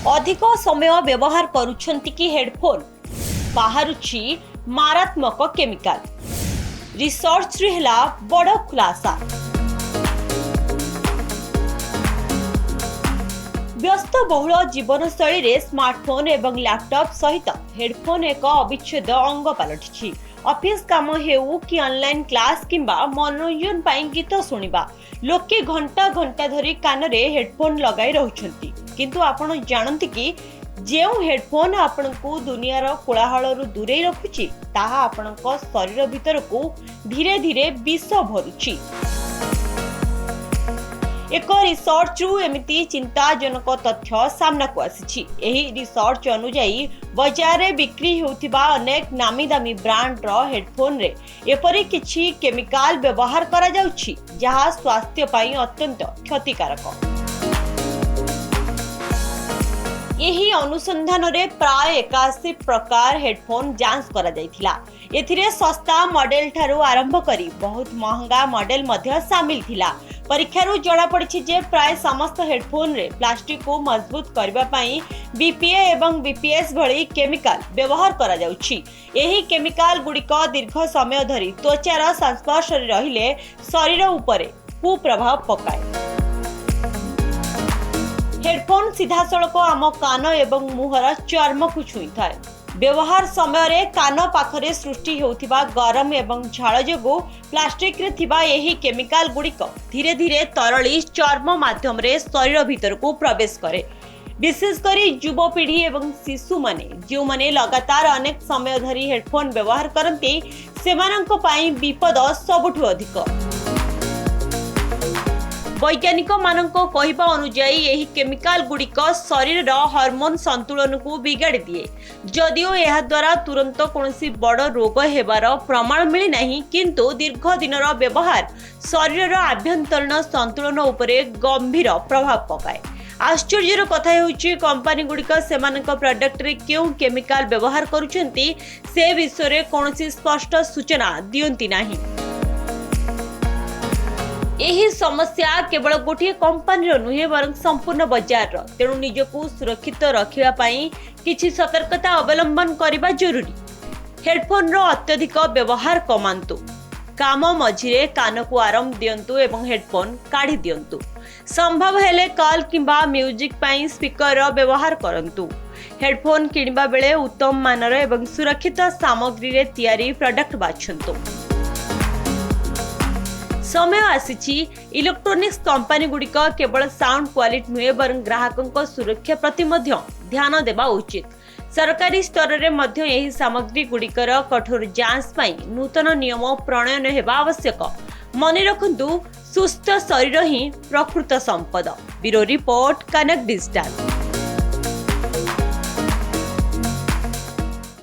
अधिक समय व्यवहार करुछंती कि हेडफोन बाहरुछि मारात्मक केमिकल रिसर्च रे हला बड़ खुलासा। व्यस्त बहुल जीवनशैली रे स्मार्टफोन एवं लैपटॉप सहित हेडफोन एक अविच्छेद अंग पलटिछि। ऑफिस काम हेउ कि ऑनलाइन क्लास किंबा मनोरंजन पाई गीत सुनिबा लोके घंटा घंटा धरी कान रे हेडफोन लगाई रहउछंती। किंतु आपण जानंती कि जेउ हेडफोन आपनकु दुनियार कोलाहल दूरे रखुछि ताहा आपनक शरीर भीतर को धीरे धीरे विष भरुछि। एक रिसर्च रु एमिति चिंताजनक तथ्य सामना को आसीछि। एही रिसर्च अनुसार बाजार रे बिक्री होउथिबा अनेक नामी दामी ब्रांड रो हेडफोन रे एपरि किछि केमिकल व्यवहार करा जाउछि जहा स्वास्थ्य पई अत्यंत क्षतिकारक। यही अनुसंधान रे प्राय 81 प्रकार हेडफोन जांच करा जायथिला। एथिरे सस्ता मॉडल ठारू आरंभ करी बहुत महंगा मॉडल मध्य शामिल थिला। परीक्षारू जणा पड़िछि जे प्राय समस्त हेडफोन रे प्लास्टिक को मजबूत करबा पई बीपीए एवं बीपीएस भली केमिकल व्यवहार करा जाउछि। एही केमिकल गुडिक दीर्घ समय धरी त्वचार संस्पर्श रे रहिले शरीर उपरे कुप्रभाव पकाए। हेडफोन सीधा सड़क आम कान एवं मुहर चर्म को छुई थाए। व्यवहार समय रे कान पाखरे सृष्टि होउथिबा गरम एवं झाड़ जोगु प्लास्टिक रे थिबा एही केमिकल गुडिक धीरे धीरे तरली चर्म माध्यम रे शरीर भीतर को प्रवेश करे। विशेषकर युवपीढ़ी एवं शिशु माने जो माने लगातार अनेक समय धरी हेडफोन व्यवहार करते सेमानंक पई विपद सबुठु अधिक। वैज्ञानिक मानक कहिबा अनुसार यही केमिकल गुडिक शरीर हार्मोन संतुलन को बिगाड़ी दिए। जदिओ यह द्वारा तुरंत कोनोसी बड़ रोग हेबार प्रमाण मिली नहीं, किंतु दीर्घ दिनर व्यवहार शरीर आभ्यंतरीण संतुलन उपरे गंभीर प्रभाव पकाए। आश्चर्यर कथा होउछि कंपनी गुडिक सेमानक प्रोडक्ट रे क्यों केमिकल व्यवहार करूछंती से विषय रे कोनोसी स्पष्ट सूचना दियंती नाही। यही समस्या केवल गोटे कंपनी नुहे बर संपूर्ण बाजार। तेणु निजको सुरक्षित रखिबा पई किछि सतर्कता अवलंबन करबा जरूरी। हेडफोन रो अत्यधिक व्यवहार कमांतु। काम मझिरे कान को आराम दियंतु एवं हेडफोन काढी दियंतु। संभव हेले कॉल किंबा म्यूजिक पई स्पीकर रो व्यवहार करंतु। हेडफोन किनिबा बेले उत्तम मानर एवं सुरक्षित सामग्री रे तयारी प्रोडक्ट बाछंतु। समय आसीछि इलेक्ट्रोनिक्स कंपनी गुडिक केवल साउंड क्वालिटी नुहे बरं ग्राहकों सुरक्षा प्रति मध्य ध्यान देबा उचित। सरकारी स्तर रे मध्य एही सामग्री गुडिकर कठोर जांच पई नूतन नियम प्रणयन हेबा आवश्यक। मने रखंतु सुस्थ शरीर ही प्रकृत संपद। Bureau report connect digital.